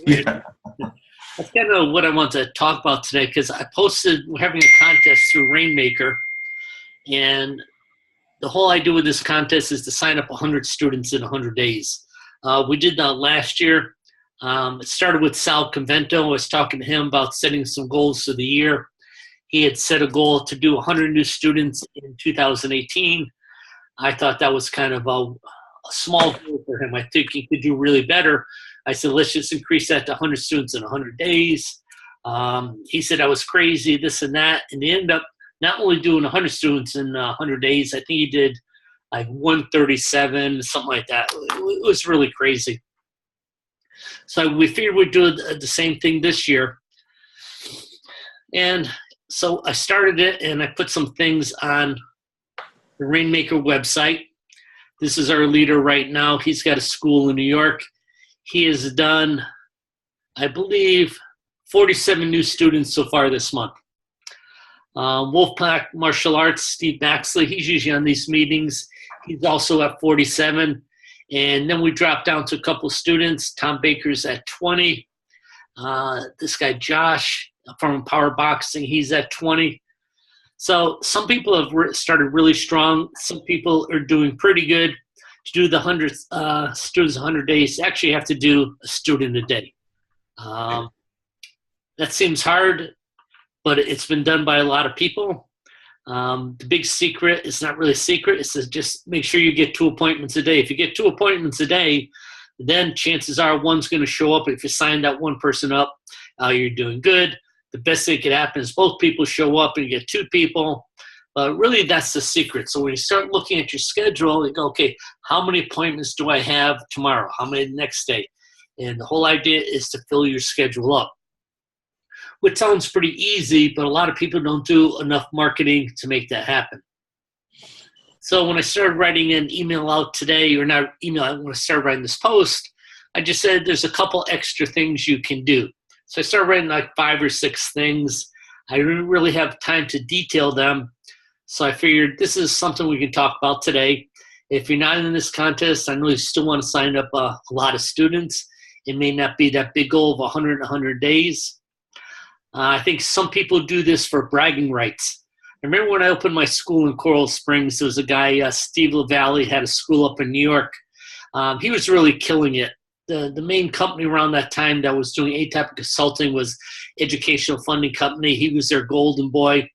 Yeah. That's kind of what I want to talk about today because I posted we're having a contest through Rainmaker, and the whole idea with this contest is to sign up 100 students in 100 days. We did that last year. It started with Sal Convento. I was talking to him about setting some goals for the year. He had set a goal to do 100 new students in 2018. I thought that was kind of a small goal for him. I think he could do really better. I said, let's just increase that to 100 students in 100 days. He said I was crazy, this and that. And he ended up not only doing 100 students in 100 days, I think he did like 137, something like that. It was really crazy. So we figured we'd do the same thing this year. And so I started it, and I put some things on the Rainmaker website. This is our leader right now. He's got a school in New York. He has done, I believe, 47 new students so far this month. Wolfpack Martial Arts, Steve Maxley, he's usually on these meetings. He's also at 47. And then we drop down to a couple of students. Tom Baker's at 20. This guy, Josh, from Power Boxing, he's at 20. So some people have started really strong. Some people are doing pretty good. To do the 100 students 100 days, actually you have to do a student a day. That seems hard, but it's been done by a lot of people. The big secret, it's not really a secret, it's to just make sure you get 2 appointments a day. If you get 2 appointments a day, then chances are one's going to show up. If you sign that one person up, you're doing good. The best thing that could happen is both people show up and you get 2 people. Really, that's the secret. So when you start looking at your schedule, you go, okay, how many appointments do I have tomorrow? How many the next day? And the whole idea is to fill your schedule up, which sounds pretty easy, but a lot of people don't do enough marketing to make that happen. So when I started writing an email out today, or not email, when I started writing this post, I just said there's a couple extra things you can do. So I started writing like 5 or 6 things. I didn't really have time to detail them. So I figured this is something we can talk about today. If you're not in this contest, I know you still want to sign up a lot of students. It may not be that big goal of 100 days. I think some people do this for bragging rights. I remember when I opened my school in Coral Springs, there was a guy, Steve LaValle, had a school up in New York. He was really killing it. The main company around that time that was doing ATAP consulting was Educational Funding Company. He was their golden boy.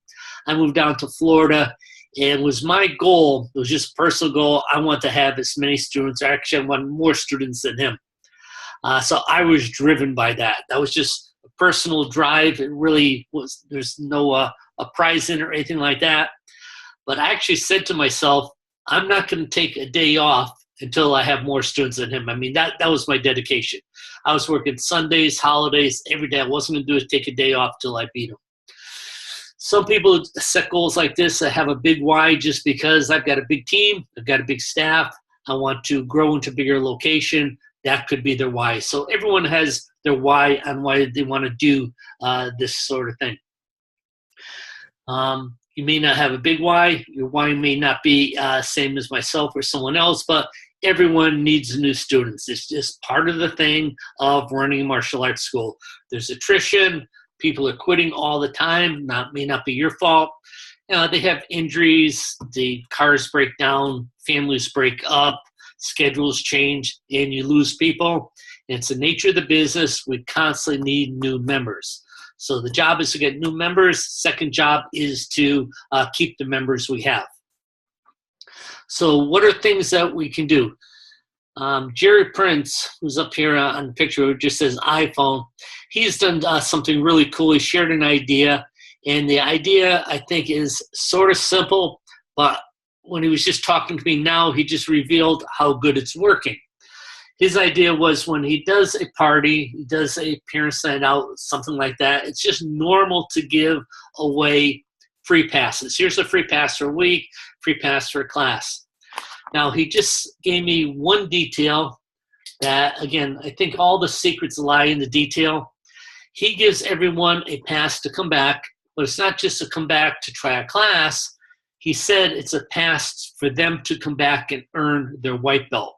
I moved down to Florida, and it was my goal, it was just a personal goal, I want to have as many students, actually I want more students than him. So I was driven by that. That was just a personal drive. It really was, there's no a prize in it or anything like that. But I actually said to myself, I'm not going to take a day off until I have more students than him. I mean, that was my dedication. I was working Sundays, holidays, every day. I wasn't going to do it, take a day off till I beat him. Some people set goals like this. I have a big why just because I've got a big team, I've got a big staff, I want to grow into a bigger location. That could be their why. So everyone has their why on why they want to do this sort of thing. You may not have a big why. Your why may not be same as myself or someone else, but everyone needs new students. It's just part of the thing of running a martial arts school. There's attrition. People are quitting all the time. May not be your fault. They have injuries. The cars break down. Families break up. Schedules change, and you lose people. It's the nature of the business. We constantly need new members. So the job is to get new members. Second job is to keep the members we have. So what are things that we can do? Jerry Prince, who's up here on the picture, who just says iPhone, he's done something really cool. He shared an idea, and the idea, I think, is sort of simple, but when he was just talking to me now, he just revealed how good it's working. His idea was when he does a party, he does a parents' night out, something like that, it's just normal to give away free passes. Here's a free pass for a week, free pass for a class. Now, he just gave me one detail that, again, I think all the secrets lie in the detail. He gives everyone a pass to come back, but it's not just to come back to try a class. He said it's a pass for them to come back and earn their white belt.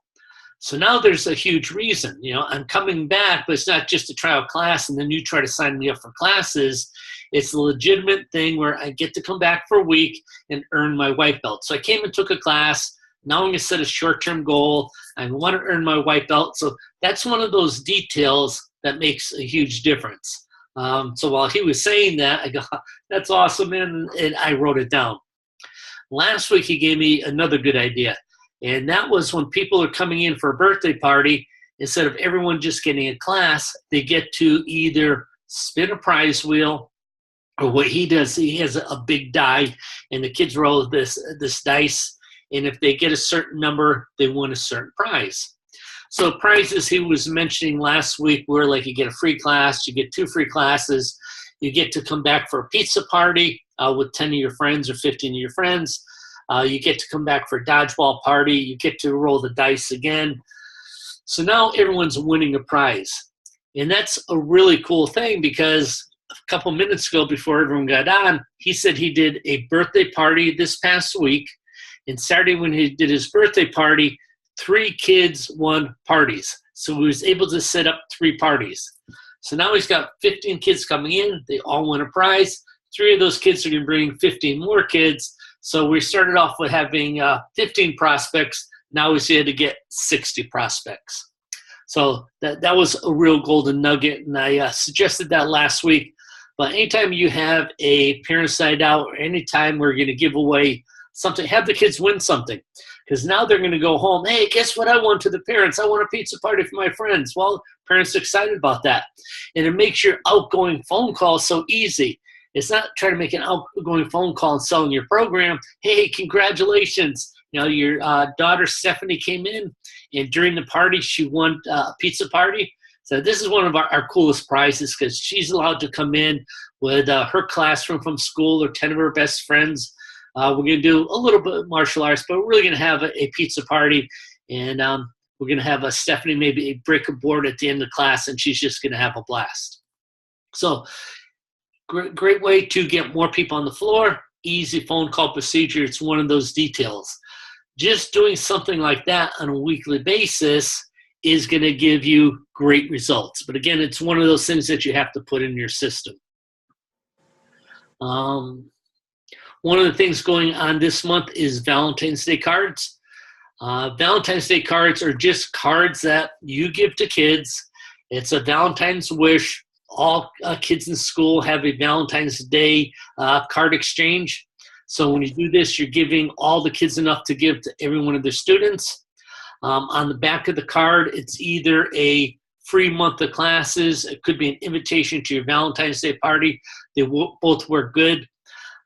So now there's a huge reason. I'm coming back, but it's not just a trial class and then you try to sign me up for classes. It's a legitimate thing where I get to come back for a week and earn my white belt. So I came and took a class. Now I'm going to set a short-term goal. I want to earn my white belt. So that's one of those details that makes a huge difference. So while he was saying that, I go, that's awesome, and I wrote it down. Last week, he gave me another good idea, and that was when people are coming in for a birthday party, instead of everyone just getting a class, they get to either spin a prize wheel, or what he does, he has a big die, and the kids roll this dice, and if they get a certain number, they win a certain prize. So prizes he was mentioning last week were like you get a free class, you get 2 free classes, you get to come back for a pizza party with 10 of your friends or 15 of your friends. You get to come back for a dodgeball party. You get to roll the dice again. So now everyone's winning a prize. And that's a really cool thing because a couple minutes ago before everyone got on, he said he did a birthday party this past week. And Saturday when he did his birthday party, 3 kids won parties. So he was able to set up 3 parties. So now he's got 15 kids coming in. They all win a prize. 3 of those kids are going to bring 15 more kids. So we started off with having 15 prospects. Now we had to get 60 prospects. So that was a real golden nugget, and I suggested that last week. But anytime you have a parents' night out, or anytime we're going to give away something, have the kids win something. Because now they're going to go home, hey, guess what I want to the parents? I want a pizza party for my friends. Well, parents are excited about that. And it makes your outgoing phone call so easy. It's not trying to make an outgoing phone call and selling your program. Hey, congratulations. Your daughter Stephanie came in, and during the party, she won a pizza party. So this is one of our coolest prizes because she's allowed to come in with her classroom from school or 10 of her best friends. We're going to do a little bit of martial arts, but we're really going to have a pizza party, and we're going to have Stephanie maybe break a board at the end of the class, and she's just going to have a blast. So great way to get more people on the floor, easy phone call procedure. It's one of those details. Just doing something like that on a weekly basis is going to give you great results. But again, it's one of those things that you have to put in your system. One of the things going on this month is Valentine's Day cards. Valentine's Day cards are just cards that you give to kids. It's a Valentine's wish. All kids in school have a Valentine's Day card exchange. So when you do this, you're giving all the kids enough to give to every one of their students. On the back of the card, it's either a free month of classes. It could be an invitation to your Valentine's Day party. They both work good.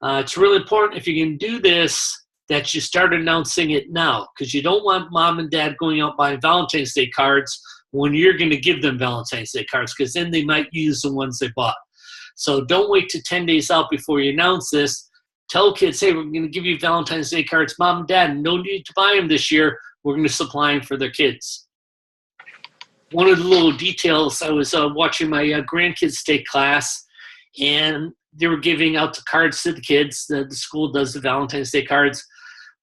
It's really important if you can do this that you start announcing it now, because you don't want mom and dad going out buying Valentine's Day cards when you're going to give them Valentine's Day cards, because then they might use the ones they bought. So don't wait till 10 days out before you announce this. Tell kids, hey, we're going to give you Valentine's Day cards. Mom and dad, no need to buy them this year. We're going to supply them for their kids. One of the little details, I was watching my grandkids take class, and they were giving out the cards to the kids. The school does the Valentine's Day cards.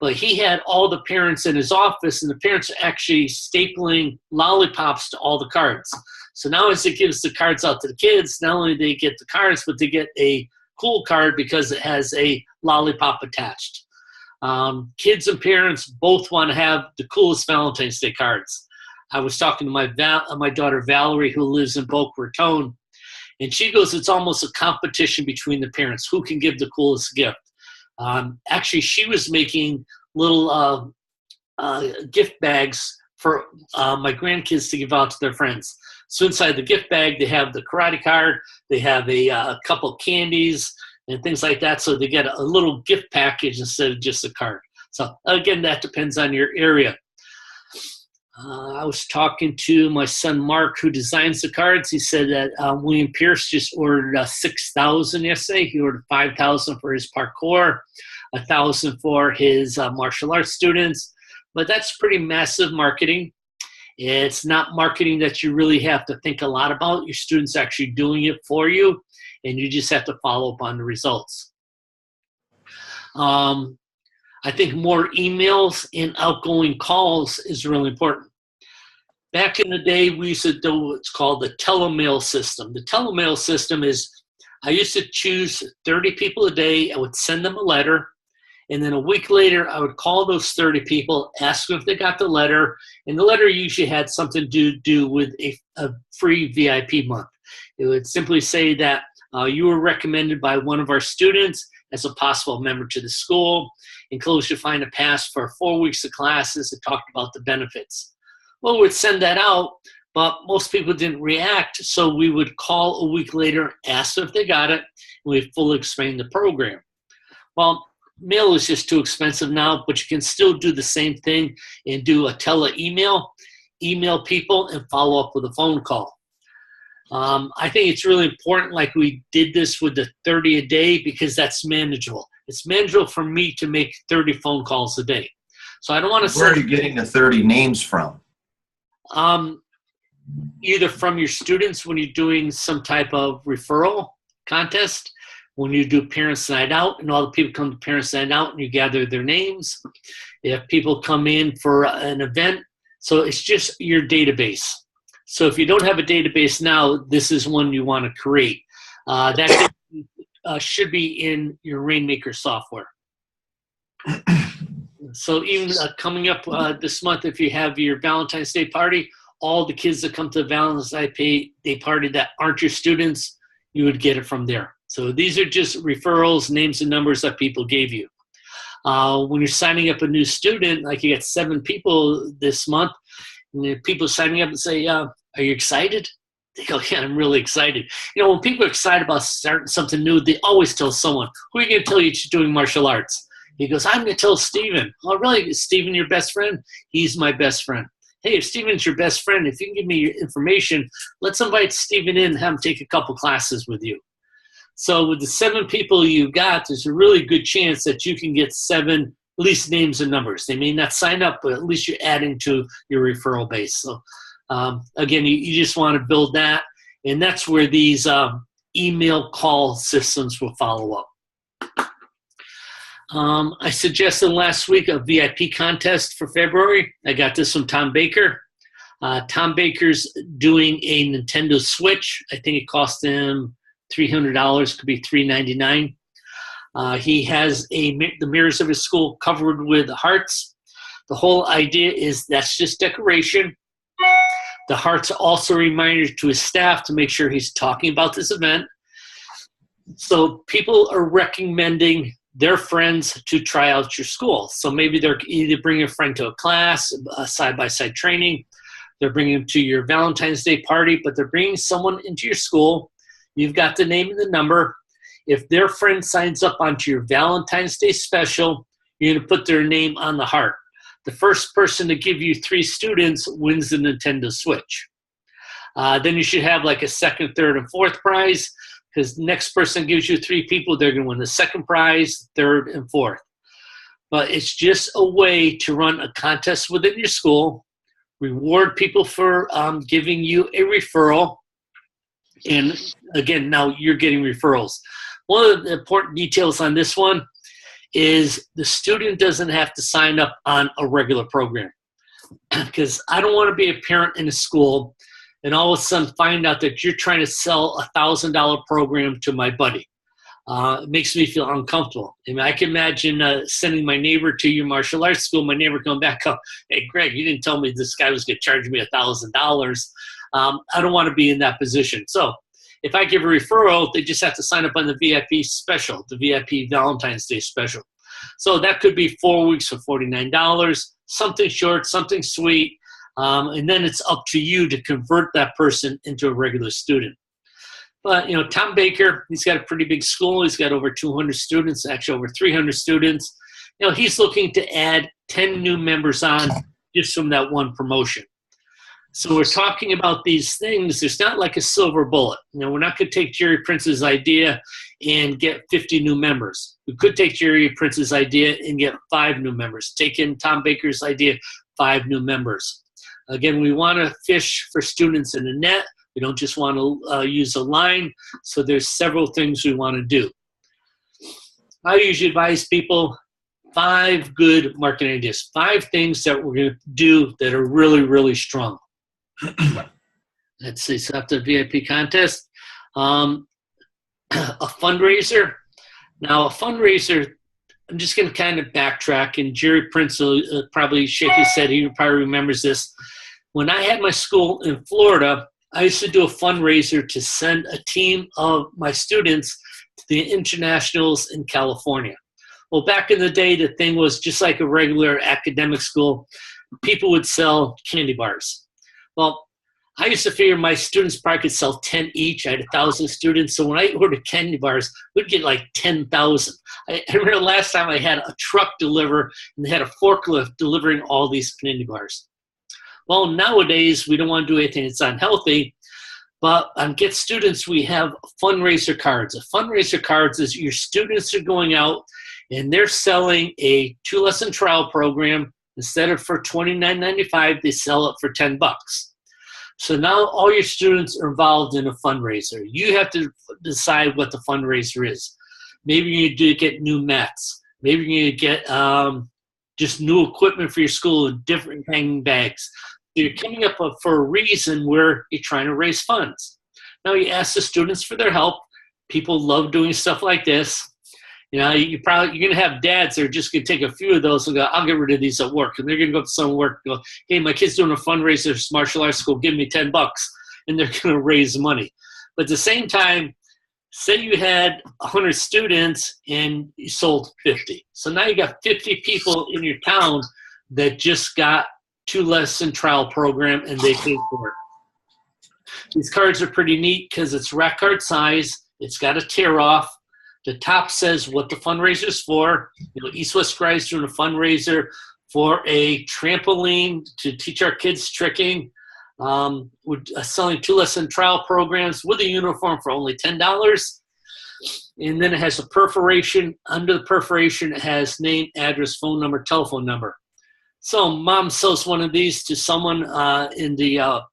But he had all the parents in his office, and the parents are actually stapling lollipops to all the cards. So now as it gives the cards out to the kids, not only do they get the cards, but they get a cool card because it has a lollipop attached. Kids and parents both want to have the coolest Valentine's Day cards. I was talking to my daughter Valerie, who lives in Boca Raton, and she goes, it's almost a competition between the parents. Who can give the coolest gift? Actually, she was making little gift bags for my grandkids to give out to their friends. So inside the gift bag, they have the karate card, they have a couple candies and things like that. So they get a little gift package instead of just a card. So again, that depends on your area. I was talking to my son Mark, who designs the cards. He said that William Pierce just ordered 6,000 yesterday. He ordered 5,000 for his parkour, 1,000 for his martial arts students. But that's pretty massive marketing. It's not marketing that you really have to think a lot about. Your students are actually doing it for you, and you just have to follow up on the results. I think more emails and outgoing calls is really important. Back in the day, we used to do what's called the telemail system. The telemail system is, I used to choose 30 people a day. I would send them a letter. And then a week later, I would call those 30 people, ask them if they got the letter. And the letter usually had something to do with a free VIP month. It would simply say that you were recommended by one of our students as a possible member to the school. Enclosed, you'll find a pass for 4 weeks of classes that talked about the benefits. Well, we'd send that out, but most people didn't react. So we would call a week later, ask them if they got it, and we'd fully explain the program. Well, mail is just too expensive now, but you can still do the same thing and do a email people and follow up with a phone call. I think it's really important, like we did this with the 30 a day, because that's manageable. It's manageable for me to make 30 phone calls a day. So I don't want to Where are you getting the 30 names from? Either from your students when you're doing some type of referral contest, when you do Parents Night Out and all the people come to Parents Night Out and you gather their names. If people come in for an event, so it's just your database. So if you don't have a database now, this is one you want to create. That should be in your Rainmaker software. So even coming up this month, if you have your Valentine's Day party, all the kids that come to the Valentine's Day party that aren't your students, you would get it from there. So these are just referrals, names and numbers that people gave you. When you're signing up a new student, like you got 7 people this month, and people signing up and say, are you excited? They go, yeah, I'm really excited. You know, when people are excited about starting something new, they always tell someone, who are you going to tell you're doing martial arts? He goes, I'm going to tell Steven. Oh, really? Is Steven your best friend? He's my best friend. Hey, if Steven's your best friend, if you can give me your information, let's invite Steven in and have him take a couple classes with you. So with the 7 people you got, there's a really good chance that you can get 7, at least names and numbers. They may not sign up, but at least you're adding to your referral base. So again, you just want to build that. And that's where these email call systems will follow up. I suggested last week a VIP contest for February. I got this from Tom Baker. Tom Baker's doing a Nintendo Switch. I think it cost him $300, could be $399. He has the mirrors of his school covered with hearts. The whole idea is that's just decoration. The hearts are also reminders to his staff to make sure he's talking about this event. So people are recommending their friends to try out your school. So maybe they're either bringing a friend to a class, a side-by-side training. They're bringing them to your Valentine's Day party, but they're bringing someone into your school. You've got the name and the number. If their friend signs up onto your Valentine's Day special, you're going to put their name on the heart. The first person to give you 3 students wins the Nintendo Switch. Then you should have like a second, third, and fourth prize, because the next person gives you 3 people, they're going to win the second prize, third, and fourth. But it's just a way to run a contest within your school, reward people for giving you a referral, and again, now you're getting referrals. One of the important details on this one is the student doesn't have to sign up on a regular program, because I don't want to be a parent in a school and all of a sudden find out that you're trying to sell a $1,000 program to my buddy. It makes me feel uncomfortable. I mean, I can imagine sending my neighbor to your martial arts school, my neighbor coming back up, hey, Greg, you didn't tell me this guy was going to charge me $1,000. I don't want to be in that position. So if I give a referral, they just have to sign up on the VIP special, the VIP Valentine's Day special. So that could be 4 weeks for $49, something short, something sweet. And then it's up to you to convert that person into a regular student. But, you know, Tom Baker, he's got a pretty big school. He's got over 200 students, actually over 300 students. You know, he's looking to add 10 new members on just from that one promotion. So we're talking about these things. There's not like a silver bullet. You know, we're not going to take Jerry Prince's idea and get 50 new members. We could take Jerry Prince's idea and get 5 new members. Take in Tom Baker's idea, 5 new members. Again, we want to fish for students in a net. We don't just want to use a line. So there's several things we want to do. I usually advise people 5 good marketing ideas, 5 things that we're going to do that are really, really strong. Let's see. So after the VIP contest, a fundraiser. Now, a fundraiser, I'm just going to kind of backtrack, and Jerry Prince will probably shake his head. He probably remembers this. When I had my school in Florida, I used to do a fundraiser to send a team of my students to the internationals in California. Well, back in the day, the thing was just like a regular academic school. People would sell candy bars. Well, I used to figure my students probably could sell 10 each. I had 1,000 students. So when I ordered candy bars, we'd get like 10,000. I remember the last time I had a truck deliver, and they had a forklift delivering all these candy bars. Well, nowadays, we don't want to do anything that's unhealthy. But on Get Students, we have fundraiser cards. A fundraiser cards is your students are going out, and they're selling a 2-lesson trial program. Instead of for $29.95, they sell it for $10. So now all your students are involved in a fundraiser. You have to decide what the fundraiser is. Maybe you need to get new mats. Maybe you need to get just new equipment for your school and different hanging bags. So you're coming up for a reason where you're trying to raise funds. Now you ask the students for their help. People love doing stuff like this. You know, you're going to have dads that are just going to take a few of those and go, I'll get rid of these at work. And they're going to go up to some work and go, hey, my kid's doing a fundraiser for martial arts school. Give me $10. And they're going to raise money. But at the same time, say you had 100 students and you sold 50. So now you got 50 people in your town that just got 2-lesson trial program and they paid for it. These cards are pretty neat because it's rack card size. It's got a tear off. The top says what the fundraiser is for. You know, East West Scribe's doing a fundraiser for a trampoline to teach our kids tricking. We're selling 2-lesson trial programs with a uniform for only $10. And then it has a perforation. Under the perforation, it has name, address, phone number, telephone number. So mom sells one of these to someone in the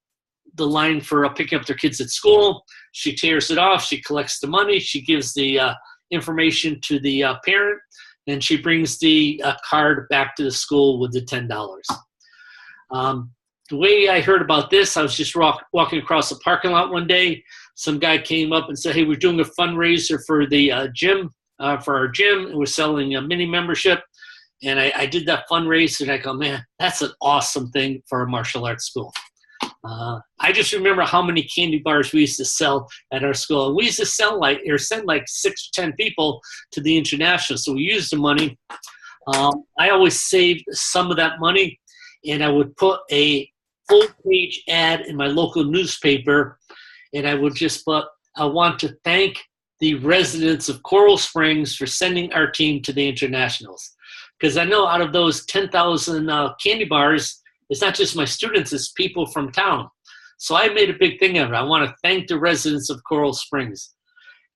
line for picking up their kids at school. She tears it off. She collects the money. She gives the information to the parent, and she brings the card back to the school with the $10. The way I heard about this, I was just walking across the parking lot one day. Some guy came up and said, hey, we're doing a fundraiser for the gym, for our gym, and we're selling a mini membership. And I did that fundraiser, and I go, man, that's an awesome thing for a martial arts school. I just remember how many candy bars we used to sell at our school. We used to send like 6 or 10 people to the international. So we used the money. I always saved some of that money, and I would put a full-page ad in my local newspaper, and I would just put, I want to thank the residents of Coral Springs for sending our team to the internationals. Because I know out of those 10,000 candy bars, it's not just my students, it's people from town. So I made a big thing of it. I want to thank the residents of Coral Springs.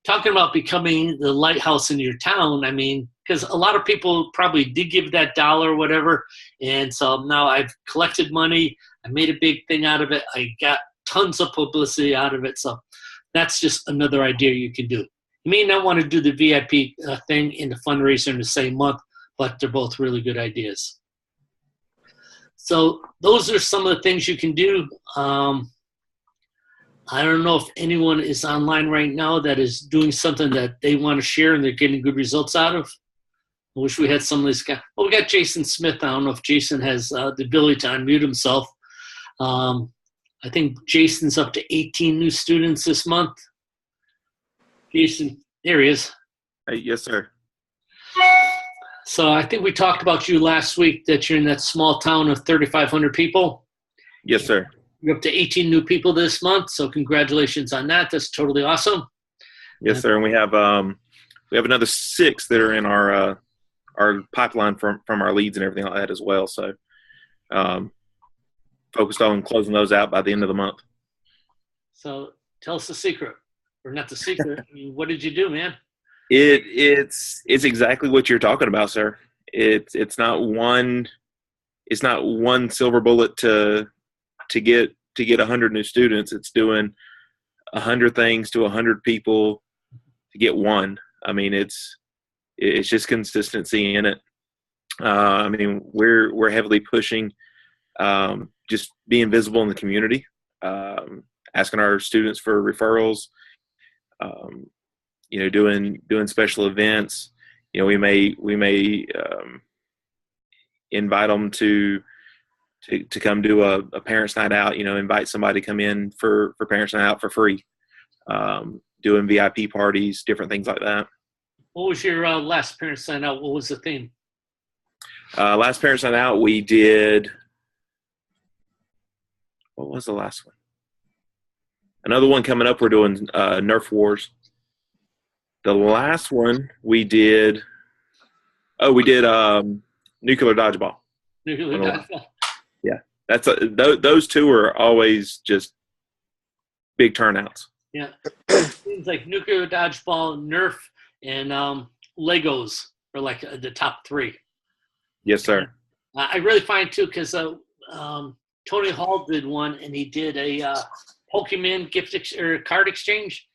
Talking about becoming the lighthouse in your town, I mean, because a lot of people probably did give that dollar or whatever. And so now I've collected money. I made a big thing out of it. I got tons of publicity out of it. So that's just another idea you can do. You may not want to do the VIP thing in the fundraiser in the same month, but they're both really good ideas. So those are some of the things you can do. I don't know if anyone is online right now that is doing something that they want to share and they're getting good results out of. I wish we had some of these guys. Well, we got Jason Smith. I don't know if Jason has the ability to unmute himself. I think Jason's up to 18 new students this month. Jason, there he is. Hey, yes, sir. So I think we talked about you last week that you're in that small town of 3,500 people. Yes, sir. You're up to 18 new people this month, so congratulations on that. That's totally awesome. Yes, sir. And we have another 6 that are in our pipeline from our leads and everything like that as well. So focused on closing those out by the end of the month. So tell us the secret, or not the secret. I mean, what did you do, man? It's exactly what you're talking about, sir. It's not one silver bullet to get 100 new students. It's doing 100 things to 100 people to get one. I mean, it's just consistency in it. I mean, we're heavily pushing just being visible in the community. asking our students for referrals, doing special events. We may invite them to come do a parents' night out. Invite somebody to come in for parents' night out for free. Doing VIP parties, different things like that. What was your last parents' night out? What was the theme? Last parents' night out, we did. What was the last one? Another one coming up. We're doing Nerf Wars. The last one we did. Oh, we did nuclear dodgeball. Nuclear dodgeball. Yeah, those two are always just big turnouts. Yeah, seems like nuclear dodgeball, Nerf, and Legos are like the top three. Yes, sir. I really find too because Tony Hall did one, and he did a Pokemon or card exchange.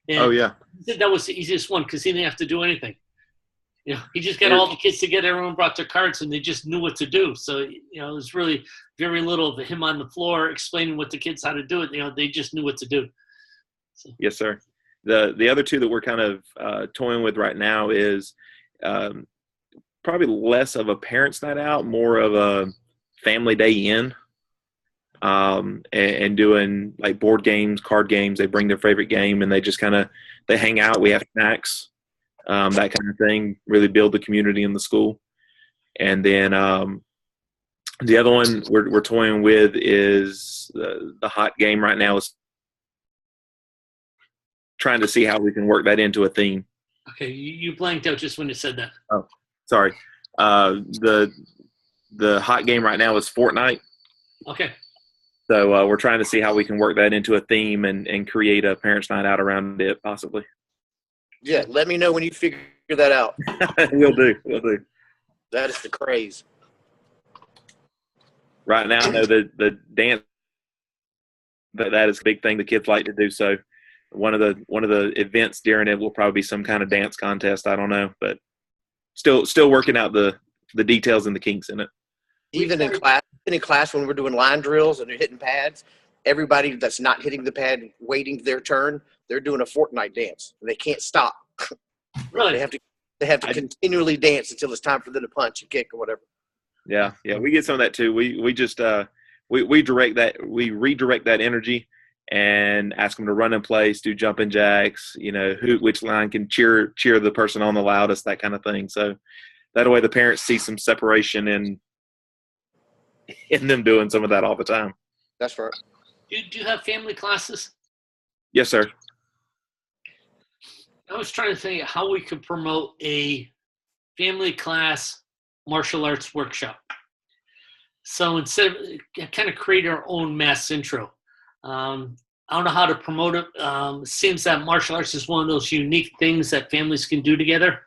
And oh yeah, he said that was the easiest one because he didn't have to do anything. He just got all the kids together. Everyone brought their cards, and they just knew what to do. So it was really very little of him on the floor explaining what the kids how to do it. They just knew what to do. So. Yes, sir. The other two that we're kind of toying with right now is probably less of a parents' night out, more of a family day in, and doing like board games, card games. They bring their favorite game and they just they hang out. We have snacks, that kind of thing. Really build the community in the school. And then the other one we're toying with is the hot game right now is trying to see how we can work that into a theme. Okay, you blanked out just when you said that. Oh, sorry. The hot game right now is Fortnite. Okay. So we're trying to see how we can work that into a theme and create a parents' night out around it, possibly. Yeah, let me know when you figure that out. We'll do. That is the craze. Right now, I know the dance that is a big thing the kids like to do. So one of the events during it will probably be some kind of dance contest. I don't know, but still working out the details and the kinks in it. Even in class when we're doing line drills and they're hitting pads, everybody that's not hitting the pad waiting their turn, they're doing a Fortnite dance. They can't stop. Really? They have to continually dance until it's time for them to punch and kick or whatever. Yeah, we get some of that too. We just we redirect that energy and ask them to run in place, do jumping jacks, which line can cheer the person on the loudest, that kind of thing. So that way the parents see some separation in them doing some of that all the time. That's right. Do you have family classes? Yes, sir. I was trying to think how we could promote a family class martial arts workshop. So instead of kind of create our own mass intro. I don't know how to promote it. It seems that martial arts is one of those unique things that families can do together.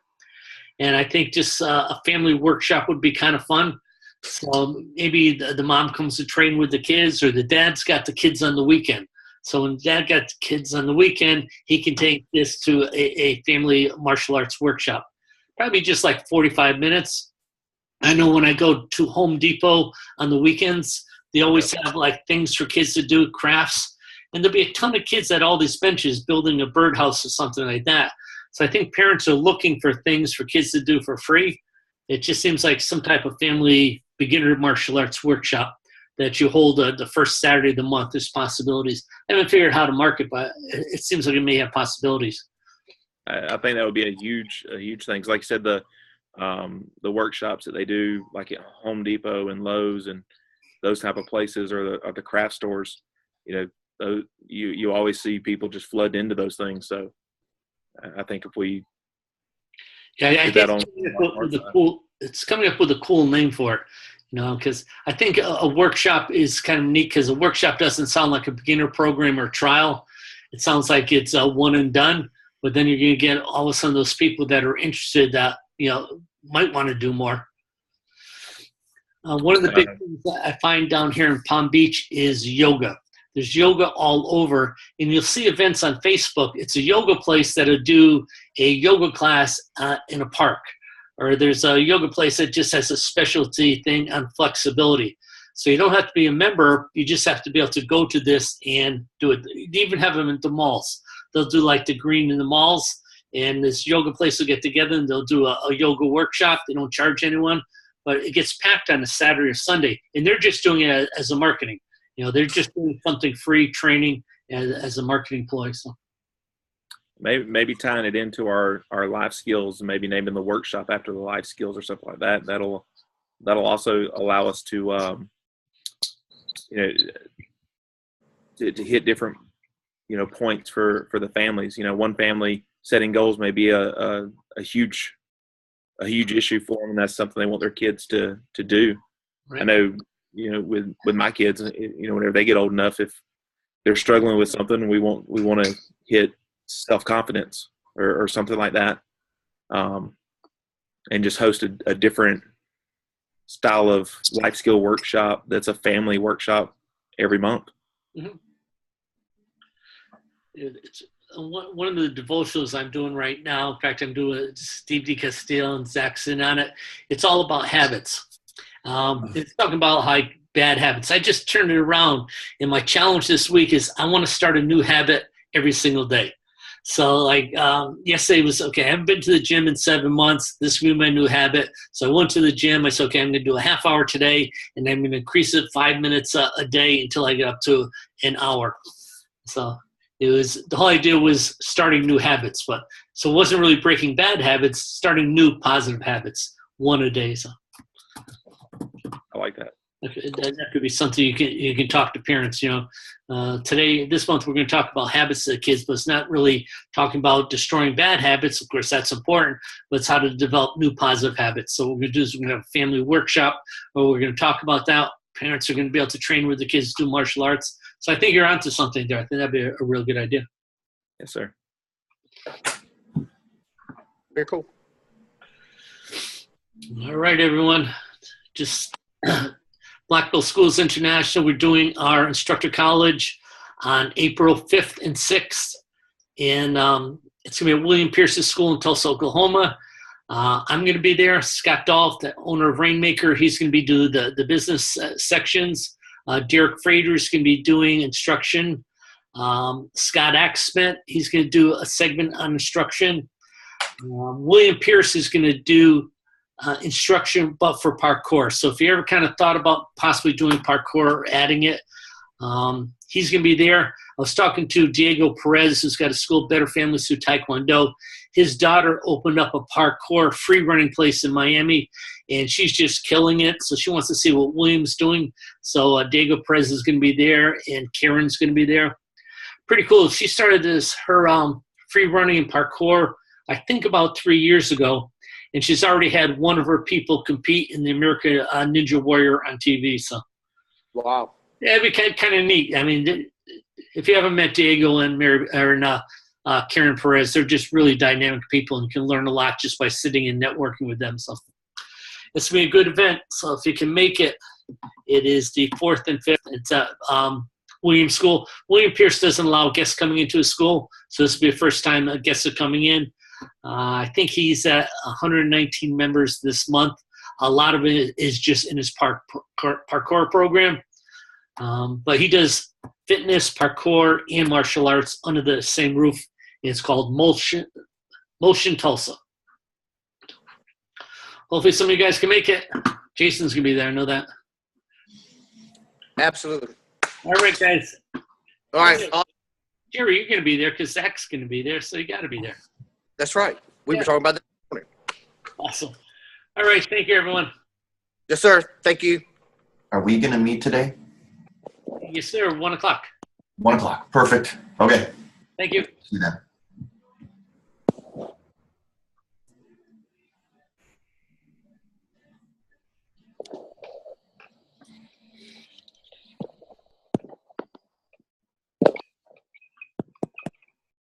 And I think just a family workshop would be kind of fun. So maybe the mom comes to train with the kids, or the dad's got the kids on the weekend. So when dad got the kids on the weekend, he can take this to a family martial arts workshop. Probably just like 45 minutes. I know when I go to Home Depot on the weekends, they always have like things for kids to do, crafts. And there'll be a ton of kids at all these benches building a birdhouse or something like that. So I think parents are looking for things for kids to do for free. It just seems like some type of family beginner martial arts workshop that you hold the first Saturday of the month. There's possibilities. I haven't figured out how to market, but it seems like it may have possibilities. I think that would be a huge thing. Like you said, the workshops that they do, like at Home Depot and Lowe's and those type of places, or the craft stores, you always see people just flood into those things. So I think if we it's coming up with a cool name for it, because I think a workshop is kind of neat, because a workshop doesn't sound like a beginner program or trial. It sounds like it's a one and done, but then you're going to get all of a sudden those people that are interested that, might want to do more. One of the big things that I find down here in Palm Beach is yoga. There's yoga all over, and you'll see events on Facebook. It's a yoga place that'll do a yoga class in a park, or there's a yoga place that just has a specialty thing on flexibility. So you don't have to be a member. You just have to be able to go to this and do it. They even have them at the malls. They'll do like the green in the malls, and this yoga place will get together and they'll do a yoga workshop. They don't charge anyone, but it gets packed on a Saturday or Sunday, and they're just doing it as a marketing. They're just doing something free training as a marketing ploy. So maybe tying it into our life skills, maybe naming the workshop after the life skills or something like that. That'll also allow us to to hit different points for the families. One family setting goals may be a huge issue for them, and that's something they want their kids to do. Right. I know with my kids, whenever they get old enough, if they're struggling with something, we want to hit self-confidence or something like that, and just host a different style of life skill workshop that's a family workshop every month. Mm-hmm. It's one of the devotionals I'm doing right now. In fact, I'm doing Steve D. Castile and Zaxxon on it. It's all about habits. It's talking about bad habits. I just turned it around, and my challenge this week is I want to start a new habit every single day. So yesterday was, okay, I haven't been to the gym in 7 months. This will be my new habit. So I went to the gym. I said, okay, I'm going to do a half hour today, and I'm going to increase it 5 minutes a day until I get up to an hour. So the whole idea was starting new habits, so it wasn't really breaking bad habits, starting new positive habits, one a day. So I like that. That could be something you can talk to parents. This month we're going to talk about habits of the kids, but it's not really talking about destroying bad habits. Of course, that's important, but it's how to develop new positive habits. So what we're going to do is we're going to have a family workshop where we're going to talk about that. Parents are going to be able to train with the kids to do martial arts. So I think you're onto something there. I think that'd be a real good idea. Yes, sir. Very cool. All right, everyone. Just Blackville Schools International, we're doing our instructor college on April 5th and 6th. And it's going to be at William Pierce's school in Tulsa, Oklahoma. I'm going to be there. Scott Dolph, the owner of Rainmaker, he's going to be doing the business sections. Derek Frater is going to be doing instruction. Scott Axsmith, he's going to do a segment on instruction. William Pierce is going to do instruction, but for parkour. So if you ever kind of thought about possibly doing parkour or adding it, he's going to be there. I was talking to Diego Perez, who's got a school, Better Families Through Taekwondo. His daughter opened up a parkour free running place in Miami, and she's just killing it. So she wants to see what William's doing. So Diego Perez is going to be there, and Karen's going to be there. Pretty cool. She started her free running and parkour, I think about 3 years ago, and she's already had one of her people compete in the American Ninja Warrior on TV. So, wow, yeah, it'd be kind of neat. I mean, if you haven't met Diego and Karen Perez, they're just really dynamic people, and you can learn a lot just by sitting and networking with them. So it's going to be a good event. So if you can make it, it is the 4th and 5th. It's at William School. William Pierce doesn't allow guests coming into his school, so this will be the first time guests are coming in. I think he's at 119 members this month. A lot of it is just in his parkour program. But he does fitness, parkour, and martial arts under the same roof. It's called Motion Tulsa. Hopefully some of you guys can make it. Jason's going to be there. I know that. Absolutely. All right, guys. All right. Jerry, you're going to be there because Zach's going to be there, so you got to be there. That's right. We were talking about that this morning. Awesome. All right. Thank you, everyone. Yes, sir. Thank you. Are we going to meet today? Yes, sir. 1 o'clock. 1 o'clock. Perfect. Okay. Thank you. See you then.